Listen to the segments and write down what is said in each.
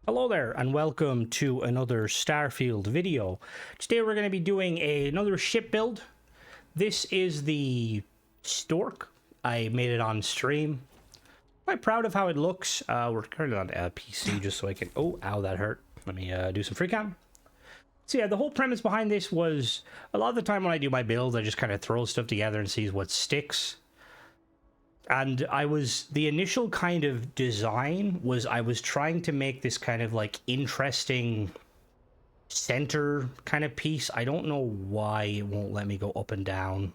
Hello there and welcome to another Starfield video. Today we're going to be doing another ship build. This is the Stork. I made it on stream. Quite proud of how it looks. We're currently on a PC just so I can... Oh, ow, that hurt. Let me do some free cam. So yeah, the whole premise behind this was a lot of the time when I do my builds, I just kind of throw stuff together and see what sticks. And the initial kind of design was I was trying to make this kind of like interesting center kind of piece. I don't know why it won't let me go up and down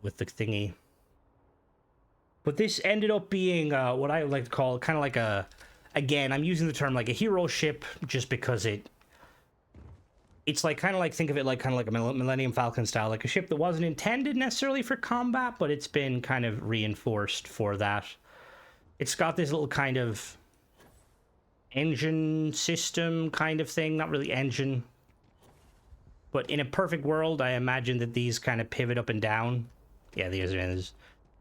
with the thingy. But this ended up being what I like to call kind of like a, again, I'm using the term like a hero ship just because it's like kind of like, think of it like kind of like a Millennium Falcon style, like a ship that wasn't intended necessarily for combat, but it's been kind of reinforced for that. It's got this little kind of engine system kind of thing, not really engine, but in a perfect world, I imagine that these kind of pivot up and down. Yeah, these are,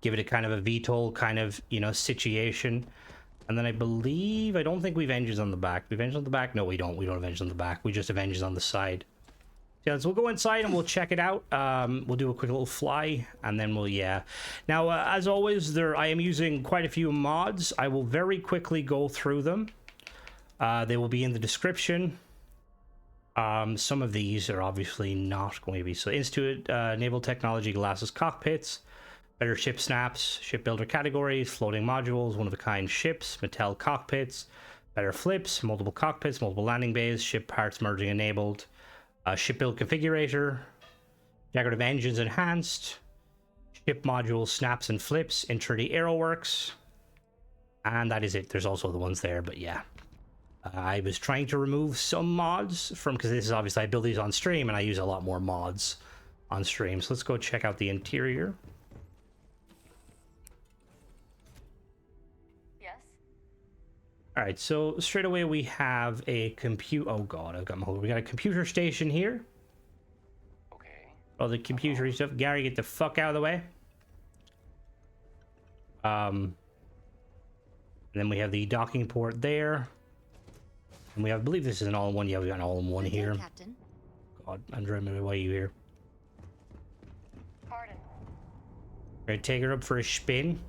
give it a kind of a VTOL kind of, you know, situation. And then I don't think we've engines on the back. We've engines on the back? No, we don't. We don't have engines on the back. We just have engines on the side. Yeah, so we'll go inside and we'll check it out. We'll do a quick little fly and then we'll, yeah. Now, as always, I am using quite a few mods. I will very quickly go through them. They will be in the description. Some of these are obviously not going to be. So Institute, Naval Technology, Glasses Cockpits, Better Ship Snaps, Shipbuilder Categories, Floating Modules, One-of-a-Kind Ships, Mattel Cockpits, Better Flips, Multiple Cockpits, Multiple Landing Bays, Ship Parts Merging Enabled, Shipbuild Configurator, Decorative Engines Enhanced, Ship Modules Snaps and Flips, Intrity Aeroworks, and that is it. There's also the ones there, but yeah. I was trying to remove some mods from, because this is obviously, I build these on stream, and I use a lot more mods on stream. So let's go check out the interior. All right, so straight away we have a compute. Oh god, I've got my whole. We got a computer station here. Okay. All the computery stuff. Gary, get the fuck out of the way. And then we have the docking port there, and we have. I believe this is an all-in-one. Yeah, we got an all-in-one here. Captain. God, Andromeda, why are you here? Pardon. Gonna take her up for a spin.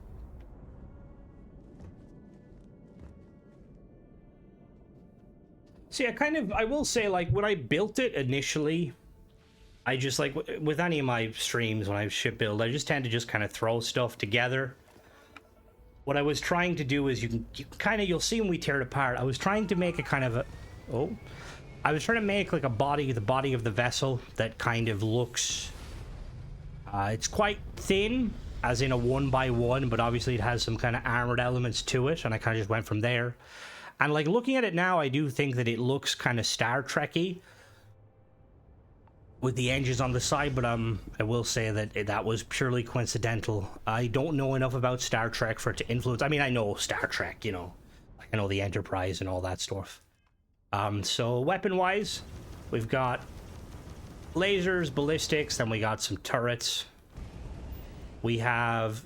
See, I will say, like, when I built it initially, I just, like, with any of my streams when I ship build, I just tend to just kind of throw stuff together. What I was trying to do is, you'll see when we tear it apart, I was trying to make a kind of a, I was trying to make, like, the body of the vessel that kind of looks, it's quite thin, as in a 1x1, but obviously it has some kind of armored elements to it, and I kind of just went from there. And, like, looking at it now, I do think that it looks kind of Star Trek-y with the engines on the side, but I will say that that was purely coincidental. I don't know enough about Star Trek for it to influence. I mean, I know Star Trek, you know. I know the Enterprise and all that stuff. So, weapon-wise, we've got lasers, ballistics, then we got some turrets. We have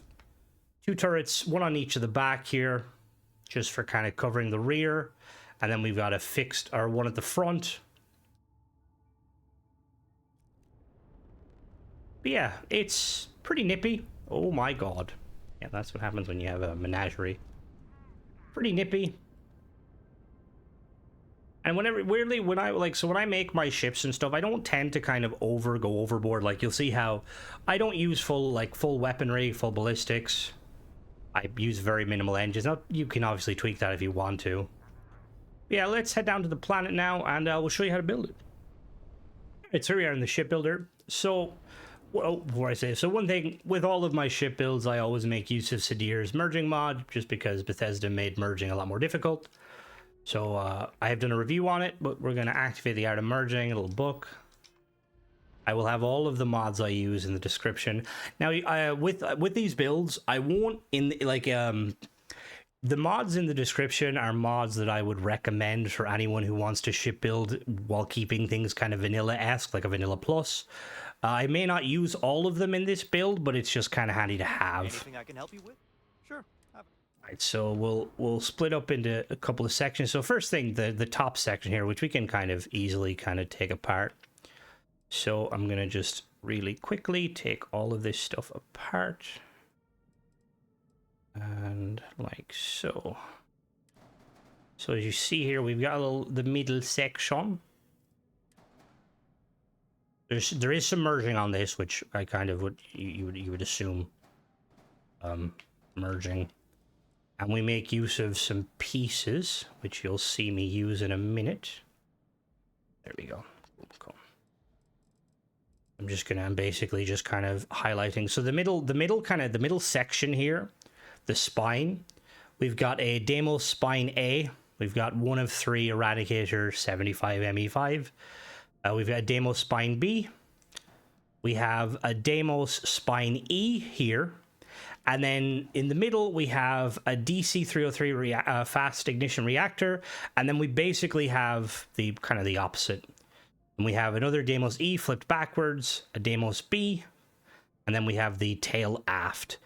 2 turrets, one on each of the back here, just for kind of covering the rear, and then we've got a fixed, or one at the front. But yeah, it's pretty nippy. Oh my god. Yeah, that's what happens when you have a menagerie. Pretty nippy. And weirdly, when I make my ships and stuff, I don't tend to kind of go overboard. Like, you'll see how I don't use full weaponry, full ballistics. I use very minimal engines. Now, you can obviously tweak that if you want to. But yeah, let's head down to the planet now, and we'll show you how to build it. Alright, so here we are in the shipbuilder. So, well, before I say, so one thing, with all of my ship builds, I always make use of Sadir's merging mod, just because Bethesda made merging a lot more difficult. So, I have done a review on it, but we're going to activate the art of merging, a little book. I will have all of the mods I use in the description. Now, with these builds, I won't the mods in the description are mods that I would recommend for anyone who wants to ship build while keeping things kind of vanilla-esque, like a vanilla plus. I may not use all of them in this build, but it's just kind of handy to have. Anything I can help you with? Sure. Right, so we'll split up into a couple of sections. So first thing, the top section here, which we can kind of easily kind of take apart. So I'm gonna just really quickly take all of this stuff apart, and like so. So as you see here, we've got the middle section. There is some merging on this, which I kind of would you would assume merging. And we make use of some pieces, which you'll see me use in a minute. There we go. Cool. I'm basically just kind of highlighting. So the middle section here, the spine, we've got a Deimos spine A. We've got 1 of 3 Eradicator 75 ME5. We've got a Deimos spine B. We have a Deimos spine E here. And then in the middle, we have a DC-303 fast ignition reactor. And then we basically have the kind of the opposite. And we have another Deimos E flipped backwards, a Deimos B, and then we have the tail aft.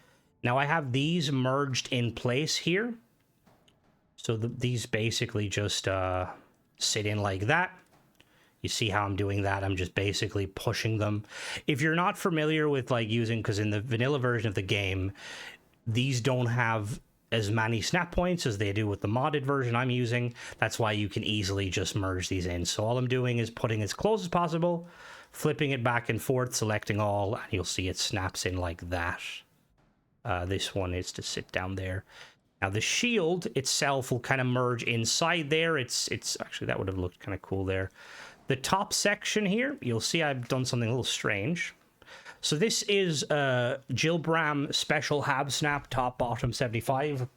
Now I have these merged in place here. So these basically just sit in like that. You see how I'm doing that? I'm just basically pushing them. If you're not familiar with like using, because in the vanilla version of the game, these don't have as many snap points as they do with the modded version I'm using. That's why you can easily just merge these in. So all I'm doing is putting as close as possible, flipping it back and forth, selecting all, and you'll see it snaps in like that. This one is to sit down there. Now the shield itself will kind of merge inside there. It's actually, that would have looked kind of cool there. The top section here, you'll see I've done something a little strange. So this is Gilbram Special Hab Snap Top Bottom 75.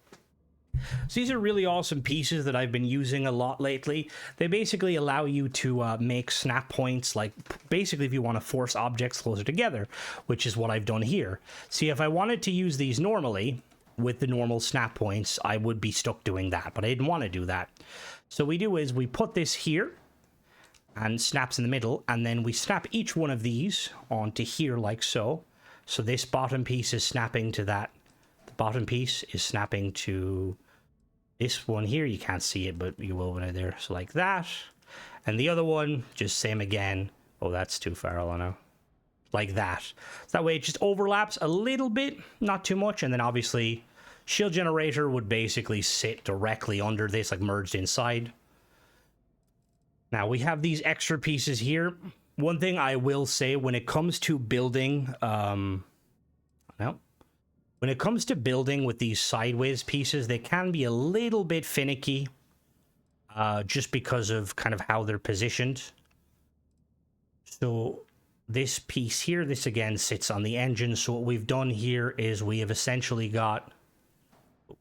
So these are really awesome pieces that I've been using a lot lately. They basically allow you to make snap points, like basically if you want to force objects closer together, which is what I've done here. See, if I wanted to use these normally with the normal snap points, I would be stuck doing that, but I didn't want to do that. So what we do is we put this here, and snaps in the middle, and then we snap each one of these onto here like so. So this bottom piece is snapping to that. The bottom piece is snapping to this one here. You can't see it, but you will when I'm there. So like that. And the other one, just same again. Oh, that's too far, I know. Like that. So that way it just overlaps a little bit, not too much. And then obviously shield generator would basically sit directly under this, like merged inside. Now, we have these extra pieces here. One thing I will say, when it comes to building, when it comes to building with these sideways pieces, they can be a little bit finicky, just because of kind of how they're positioned. So this piece here, this again sits on the engine. So what we've done here is we have essentially got,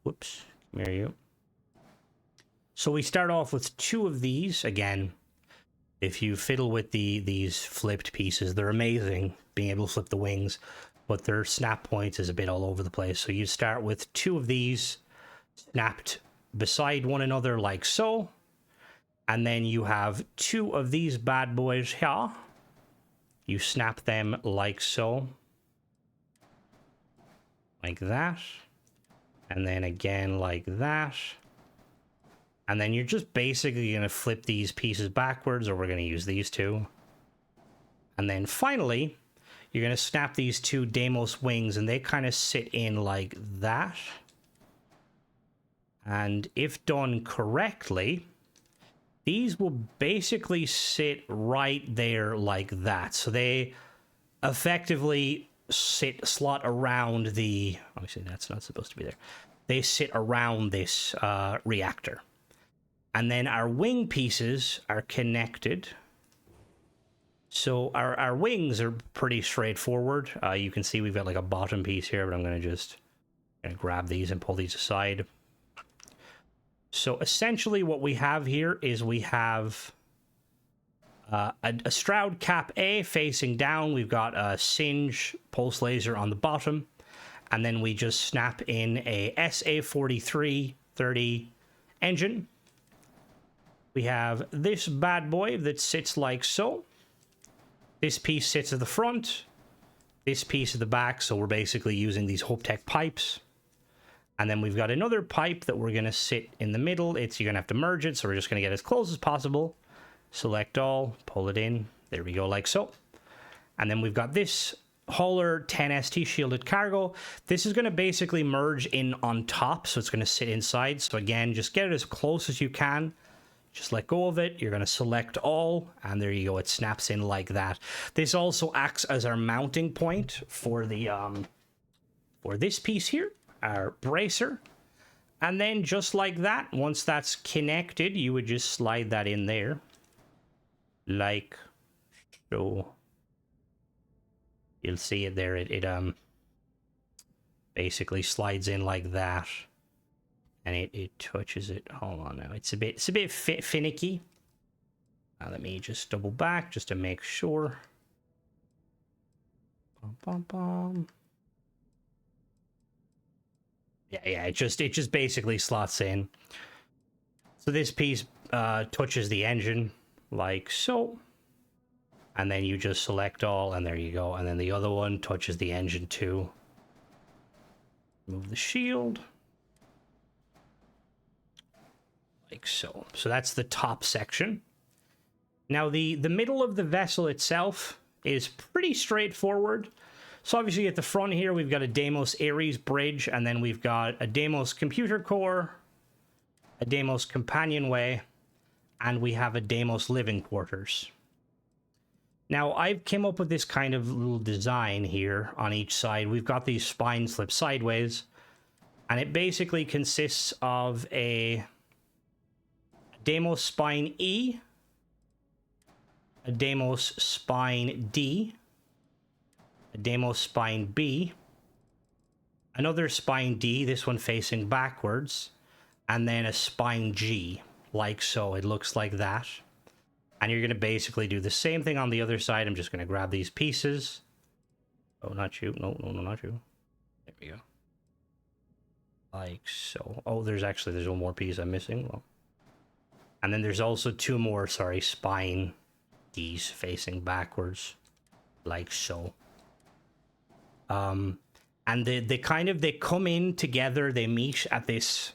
whoops, come here you. So we start off with 2 of these. Again, if you fiddle with these flipped pieces, they're amazing, being able to flip the wings, but their snap points is a bit all over the place. So you start with 2 of these snapped beside one another like so, and then you have 2 of these bad boys here. You snap them like so, like that, and then again like that. And then you're just basically going to flip these pieces backwards, or we're going to use these 2. And then finally, you're going to snap these 2 Deimos wings, and they kind of sit in like that. And if done correctly, these will basically sit right there like that. So they effectively slot around the... Obviously, that's not supposed to be there. They sit around this reactor. And then our wing pieces are connected. So our wings are pretty straightforward. You can see we've got like a bottom piece here, but I'm going to just grab these and pull these aside. So essentially what we have here is we have a Stroud Cap A facing down. We've got a Singe pulse laser on the bottom. And then we just snap in a SA-4330 engine. We have this bad boy that sits like so. This piece sits at the front. This piece at the back. So we're basically using these Hope Tech pipes. And then we've got another pipe that we're going to sit in the middle. You're going to have to merge it, so we're just going to get as close as possible. Select all, pull it in. There we go, like so. And then we've got this hauler 10ST shielded cargo. This is going to basically merge in on top, so it's going to sit inside. So again, just get it as close as you can. Just let go of it. You're going to select all, and there you go. It snaps in like that. This also acts as our mounting point for the for this piece here, our bracer. And then just like that, once that's connected, you would just slide that in there, like so. You'll see it there. It basically slides in like that. And it touches it. Hold on now. It's a bit finicky. Let me just double back just to make sure. Bum, bum, bum. Yeah. It just basically slots in. So this piece touches the engine like so. And then you just select all, and there you go. And then the other one touches the engine too. Move the shield. Like so. So that's the top section. Now the middle of the vessel itself is pretty straightforward. So obviously at the front here we've got a Deimos Ares bridge, and then we've got a Deimos computer core, a Deimos companionway, and we have a Deimos living quarters. Now I've came up with this kind of little design here on each side. We've got these spines flip sideways, and it basically consists of a Deimos spine E, a Deimos spine D, a Deimos spine B, another spine D, this one facing backwards, and then a spine G, like so. It looks like that. And you're going to basically do the same thing on the other side. I'm just going to grab these pieces. Oh, not you. No, not you. There we go. Like so. Oh, there's one more piece I'm missing. Well, and then there's also two more, spine D's facing backwards. Like so. And they come in together, they meet at this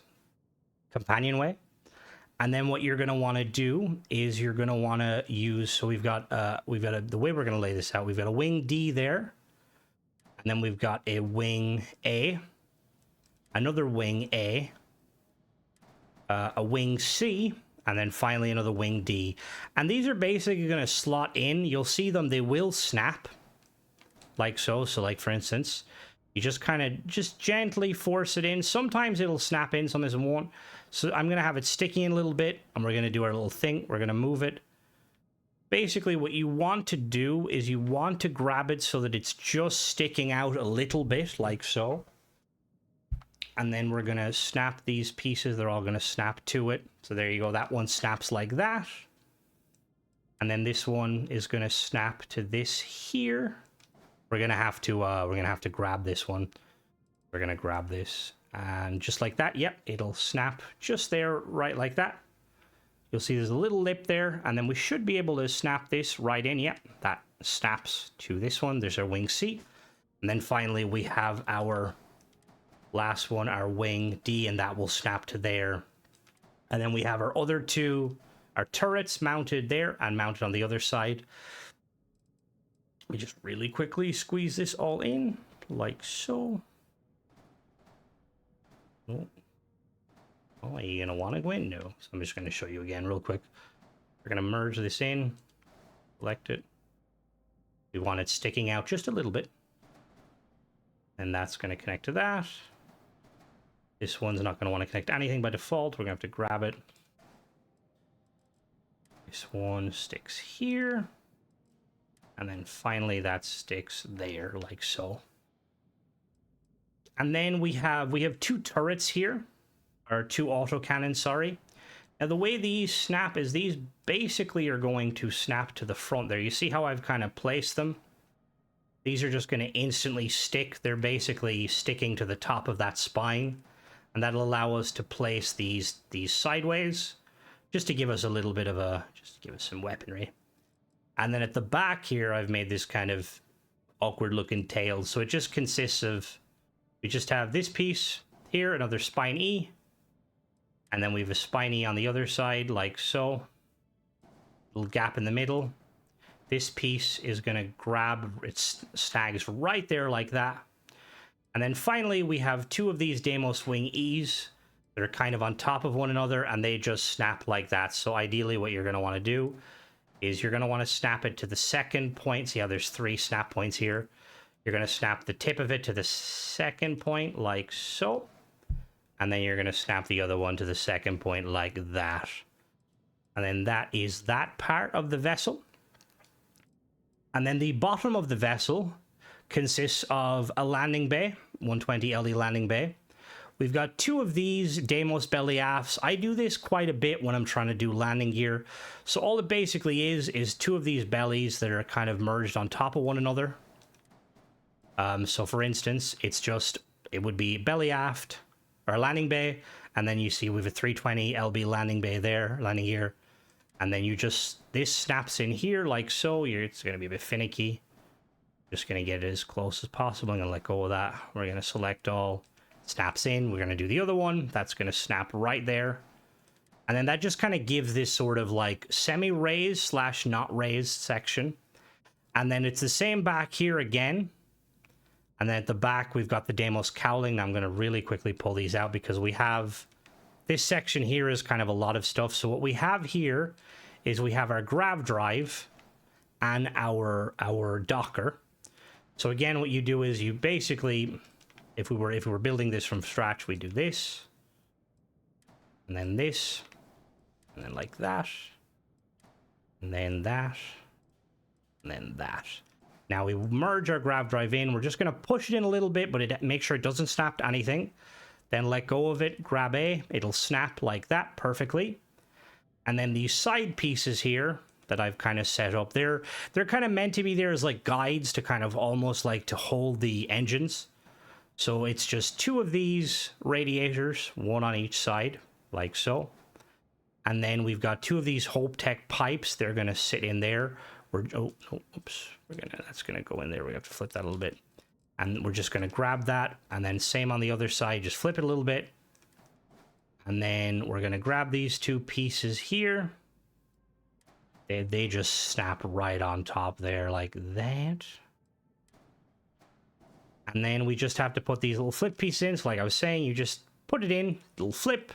companionway. And then what you're going to want to do is you're going to want to use, so the way we're going to lay this out, we've got a wing D there. And then we've got a wing A, another wing A, a wing C, and then finally another wing D. And these are basically going to slot in. You'll see them, they will snap like so. So like for instance, you just kind of just gently force it in. Sometimes it'll snap in, sometimes it won't. So I'm going to have it sticky in a little bit, and we're going to do our little thing. We're going to move it. Basically, what you want to do is you want to grab it so that it's just sticking out a little bit, like so. And then we're going to snap these pieces. They're all going to snap to it. So there you go. That one snaps like that. And then this one is going to snap to this here. We're going to have to grab this one. We're going to grab this. And just like that, yep, it'll snap just there, right like that. You'll see there's a little lip there, and then we should be able to snap this right in. Yep, that snaps to this one. There's our wing C. And then finally we have our last one, our wing D, and that will snap to there. And then we have our other two, our turrets mounted there and mounted on the other side. We just really quickly squeeze this all in, like so. Oh, are you going to want to go in? No. So I'm just going to show you again real quick. We're going to merge this in, select it. We want it sticking out just a little bit. And that's going to connect to that. This one's not going to want to connect to anything by default. We're going to have to grab it. This one sticks here. And then finally that sticks there, like so. And then we have two turrets here, or two autocannons, sorry. Now the way these snap is these basically are going to snap to the front there. You see how I've kind of placed them? These are just going to instantly stick. They're basically sticking to the top of that spine. And that'll allow us to place these sideways, just to give us a little bit of just to give us some weaponry. And then at the back here, I've made this kind of awkward looking tail. So it just consists of, we just have this piece Here, another spine E. And then we have a spine E on the other side, like so. Little gap in the middle. This piece is going to grab, it snags right there like that. And then finally, we have two of these Deimos Wing E's that are kind of on top of one another, and they just snap like that. So ideally, what you're going to want to do is you're going to want to snap it to the second point. See how there's 3 snap points here? You're going to snap the tip of it to the second point, like so. And then you're going to snap the other one to the second point, like that. And then that is that part of the vessel. And then the bottom of the vessel consists of a landing bay, 120 LD landing bay. We've got 2 of these Deimos belly afts. I do this quite a bit when I'm trying to do landing gear. So all it basically is 2 of these bellies that are kind of merged on top of one another. So for instance, it would be belly aft or landing bay, and then you see we have a 320 LB landing bay there, landing gear. And then this snaps in here like so. It's going to be a bit finicky. Just going to get it as close as possible. I'm going to let go of that. We're going to select all. Snaps in. We're going to do the other one. That's going to snap right there. And then that just kind of gives this sort of like semi-raised / not raised section. And then it's the same back here again. And then at the back, we've got the Deimos cowling. Now I'm going to really quickly pull these out because we have... This section here is kind of a lot of stuff. So what we have here is we have our grav drive and our docker. So again, what you do is you basically... If we were building this from scratch, we do this, and then this, and then like that, and then that, and then that. Now we merge our grav drive in. We're just going to push it in a little bit, but make sure it doesn't snap to anything. Then let go of it, grab A, it'll snap like that perfectly. And then these side pieces here that I've kind of set up, they're kind of meant to be there as like guides to kind of almost like to hold the engines. So it's just 2 of these radiators, 1 on each side, like so. And then we've got 2 of these Hope Tech pipes. They're going to sit in there. That's going to go in there. We have to flip that a little bit. And we're just going to grab that. And then same on the other side, just flip it a little bit. And then we're going to grab these 2 pieces here. They just snap right on top there like that. And then we just have to put these little flip pieces in. So like I was saying, you just put it in, little flip.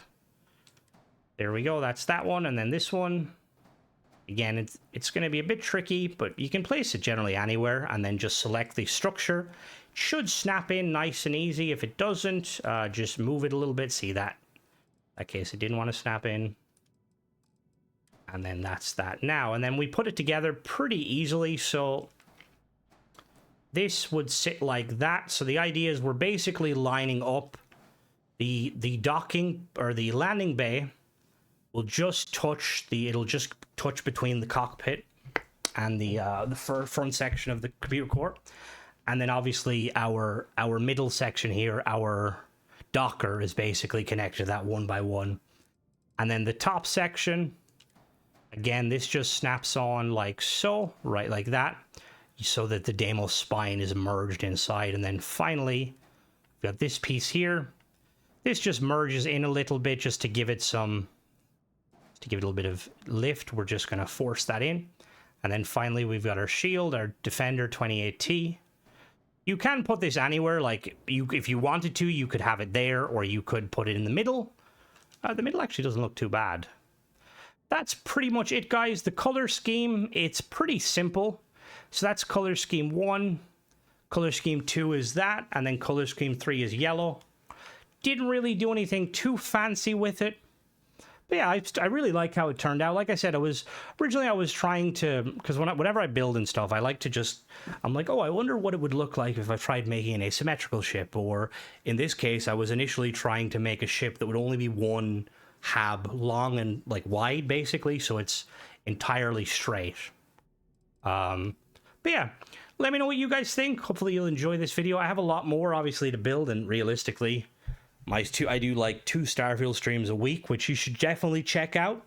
There we go. That's that one. And then this one. Again, it's going to be a bit tricky, but you can place it generally anywhere. And then just select the structure. It should snap in nice and easy. If it doesn't, just move it a little bit. See that? In that case, it didn't want to snap in. And then that's that now. And then we put it together pretty easily. So... this would sit like that. So the idea is we're basically lining up the docking or the landing bay will just touch it'll just touch between the cockpit and the front section of the computer core. And then obviously our middle section here, our docker is basically connected to that 1 by 1. And then the top section, again, this just snaps on like so, right like that. So that the Deimos spine is merged inside. And then finally, we've got this piece here. This just merges in a little bit just to give it a little bit of lift. We're just going to force that in. And then finally, we've got our shield, our Defender 28T. You can put this anywhere. Like, if you wanted to, you could have it there, or you could put it in the middle. The middle actually doesn't look too bad. That's pretty much it, guys. The color scheme, it's pretty simple. So that's color scheme 1. Color scheme 2 is that. And then color scheme 3 is yellow. Didn't really do anything too fancy with it. But yeah, I really like how it turned out. Like I said, originally I was trying to... Because whenever I build and stuff, I like to just... I'm like, oh, I wonder what it would look like if I tried making an asymmetrical ship. Or in this case, I was initially trying to make a ship that would only be 1 hab long and like wide, basically. So it's entirely straight. But yeah, let me know what you guys think. Hopefully you'll enjoy this video. I have a lot more, obviously, to build, and realistically, I do like 2 Starfield streams a week, which you should definitely check out,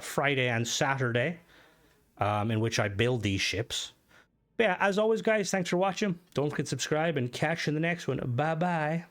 Friday and Saturday, in which I build these ships. But yeah, as always, guys, thanks for watching. Don't forget to subscribe, and catch you in the next one. Bye-bye.